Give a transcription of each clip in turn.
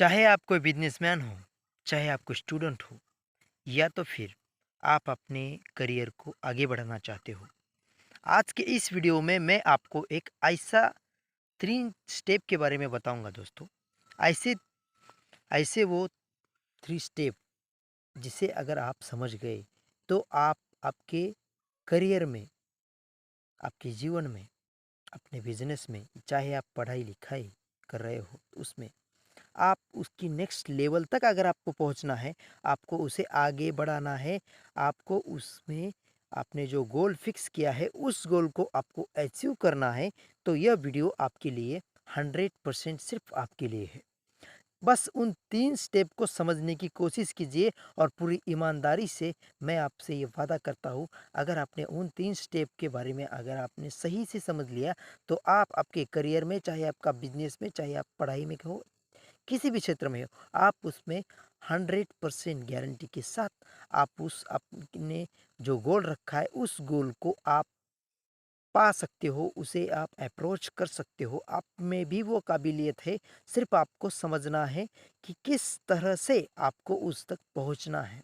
चाहे आप कोई बिजनेसमैन हो, चाहे आप कोई स्टूडेंट हो या तो फिर आप अपने करियर को आगे बढ़ाना चाहते हो। आज के इस वीडियो में मैं आपको एक ऐसा 3 स्टेप के बारे में बताऊँगा दोस्तों। ऐसे ऐसे वो 3 स्टेप जिसे अगर आप समझ गए तो आप आपके करियर में, आपके जीवन में, अपने बिज़नेस में, चाहे आप पढ़ाई-लिखाई कर रहे हो उसमें आप उसकी नेक्स्ट लेवल तक अगर आपको पहुंचना है, आपको उसे आगे बढ़ाना है, आपको उसमें आपने जो गोल फिक्स किया है, उस गोल को आपको अचीव करना है, तो यह वीडियो आपके लिए 100% सिर्फ आपके लिए है। बस उन 3 स्टेप को समझने की कोशिश कीजिए और पूरी ईमानदारी से मैं आपसे ये वादा करता हूँ, अगर आपने उन 3 स्टेप के बारे में अगर आपने सही से समझ लिया, तो आप आपके करियर में, चाहे आपका बिज़नेस में, चाहे आप पढ़ाई में हो, किसी भी क्षेत्र में हो, आप उसमें 100% गारंटी के साथ आप उस आपने जो गोल रखा है, उस गोल को आप पा सकते हो, उसे आप अप्रोच कर सकते हो। आप में भी वो काबिलियत है, सिर्फ़ आपको समझना है कि किस तरह से आपको उस तक पहुँचना है,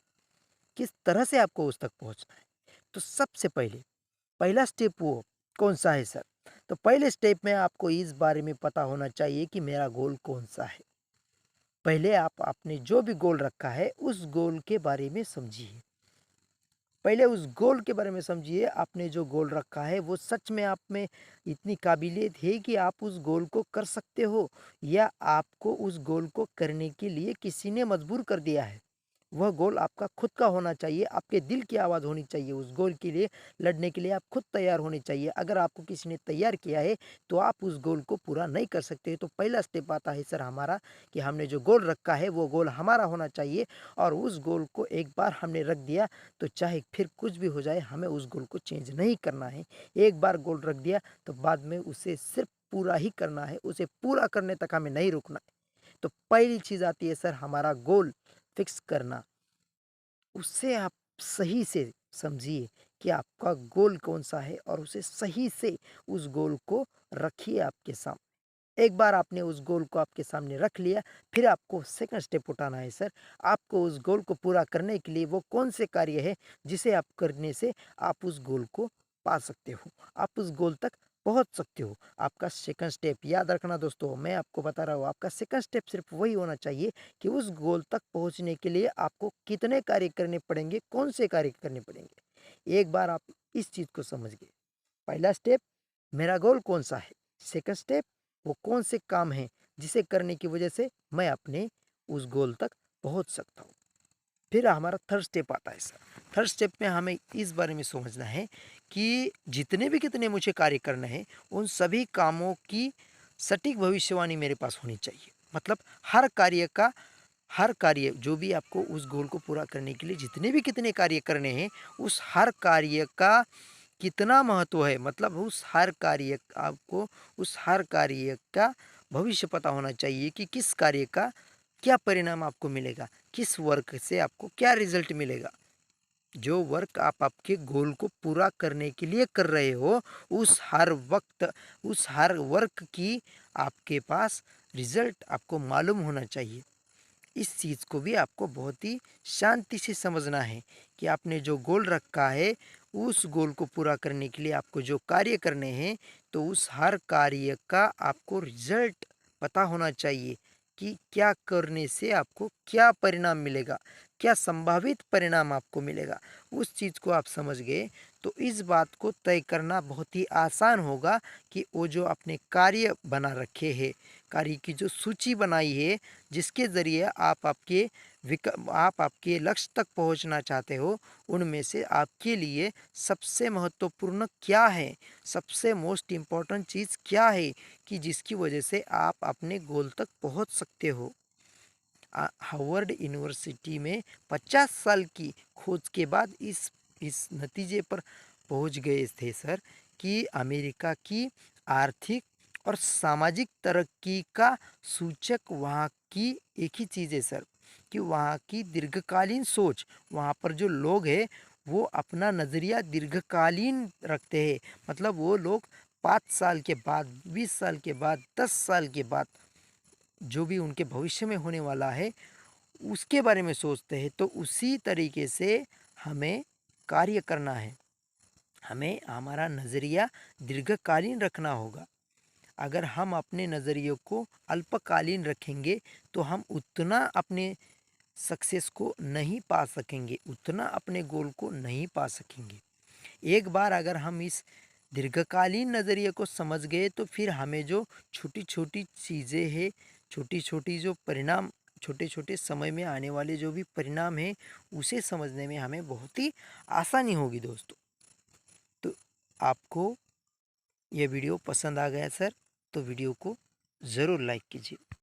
किस तरह से आपको उस तक पहुँचना है। तो सबसे पहले पहला स्टेप वो कौन-सा है सर? तो पहले स्टेप में आपको इस बारे में पता होना चाहिए कि मेरा गोल कौन-सा है। पहले आप आपने जो भी गोल रखा है, उस गोल के बारे में समझिए। पहले उस गोल के बारे में समझिए, आपने जो गोल रखा है, वो सच में आप में इतनी काबिलियत है कि आप उस गोल को कर सकते हो, या आपको उस गोल को करने के लिए किसी ने मजबूर कर दिया है। वह गोल आपका खुद का होना चाहिए, आपके दिल की आवाज़ होनी चाहिए, उस गोल के लिए लड़ने के लिए आप खुद तैयार होने चाहिए। अगर आपको किसी ने तैयार किया है, तो आप उस गोल को पूरा नहीं कर सकते। तो पहला स्टेप आता है सर हमारा, कि हमने जो गोल रखा है, वो गोल हमारा होना चाहिए, और उस गोल को एक बार हमने रख दिया, तो चाहे फिर कुछ भी हो जाए, हमें उस गोल को चेंज नहीं करना है। एक बार गोल रख दिया, तो बाद में उसे सिर्फ़ पूरा ही करना है, उसे पूरा करने तक हमें नहीं रुकना है। तो पहली चीज़ आती है सर हमारा गोल फिक्स करना। उससे आप सही से समझिए कि आपका गोल कौन-सा है, और उसे सही से उस गोल को रखिए आपके सामने। एक बार आपने उस गोल को आपके सामने रख लिया, फिर आपको सेकंड स्टेप उठाना है सर। आपको उस गोल को पूरा करने के लिए वो कौन से कार्य है, जिसे आप करने से आप उस गोल को पा सकते हो, आप उस गोल तक पहुँच सकते हो। आपका सेकंड स्टेप याद रखना दोस्तों, मैं आपको बता रहा हूँ, आपका सेकंड स्टेप सिर्फ़ वही होना चाहिए कि उस गोल तक पहुँचने के लिए आपको कितने कार्य करने पड़ेंगे, कौन से कार्य करने पड़ेंगे। एक बार आप इस चीज़ को समझ गए, पहला स्टेप मेरा गोल कौन-सा है, सेकंड स्टेप वो कौन से काम हैं जिसे करने की वजह से मैं अपने उस गोल तक पहुंच सकता हूँ। फिर हमारा थर्ड स्टेप आता है सर। थर्ड स्टेप में हमें इस बारे में समझना है कि जितने भी कितने मुझे कार्य करने हैं, उन सभी कामों की सटीक भविष्यवाणी मेरे पास होनी चाहिए। मतलब हर कार्य जो भी आपको उस गोल को पूरा करने के लिए जितने भी कितने कार्य करने हैं, उस हर कार्य का कितना महत्व है, मतलब उस हर कार्य आपको उस हर कार्य का भविष्य पता होना चाहिए कि किस कार्य का क्या परिणाम आपको मिलेगा, किस वर्क से आपको क्या रिजल्ट मिलेगा। जो वर्क आप आपके गोल को पूरा करने के लिए कर रहे हो, उस हर वर्क की आपके पास रिजल्ट आपको मालूम होना चाहिए। इस चीज़ को भी आपको बहुत ही शांति से समझना है कि आपने जो गोल रखा है, उस गोल को पूरा करने के लिए आपको जो कार्य करने हैं, तो उस हर कार्य का आपको रिजल्ट पता होना चाहिए कि क्या करने से आपको क्या परिणाम मिलेगा, क्या संभावित परिणाम आपको मिलेगा। उस चीज़ को आप समझ गए, तो इस बात को तय करना बहुत ही आसान होगा कि वो जो आपने कार्य बना रखे हैं, कार्य की जो सूची बनाई है, जिसके ज़रिए आप आपके लक्ष्य तक पहुंचना चाहते हो, उनमें से आपके लिए सबसे महत्वपूर्ण क्या है, सबसे मोस्ट इम्पोर्टेंट चीज़ क्या है, कि जिसकी वजह से आप अपने गोल तक पहुंच सकते हो। हार्वर्ड यूनिवर्सिटी में 50 साल की खोज के बाद इस नतीजे पर पहुंच गए थे सर, कि अमेरिका की आर्थिक और सामाजिक तरक्की का सूचक वहाँ की एक ही चीज़ है सर, कि वहाँ की दीर्घकालीन सोच। वहाँ पर जो लोग हैं, वो अपना नज़रिया दीर्घकालीन रखते हैं। मतलब वो लोग 5 साल के बाद, 20 साल के बाद, 10 साल के बाद जो भी उनके भविष्य में होने वाला है उसके बारे में सोचते हैं, तो उसी तरीके से हमें कार्य करना है। हमें हमारा नज़रिया दीर्घकालीन रखना होगा। अगर हम अपने नज़रिए को अल्पकालीन रखेंगे तो हम उतना अपने सक्सेस को नहीं पा सकेंगे, उतना अपने गोल को नहीं पा सकेंगे। एक बार अगर हम इस दीर्घकालीन नज़रिए को समझ गए तो फिर हमें जो छोटी छोटी चीज़ें हैं, छोटी छोटी जो परिणाम, छोटे छोटे समय में आने वाले जो भी परिणाम हैं, उसे समझने में हमें बहुत ही आसानी होगी दोस्तों। तो आपको यह वीडियो पसंद आ गया सर, तो वीडियो को ज़रूर लाइक कीजिए।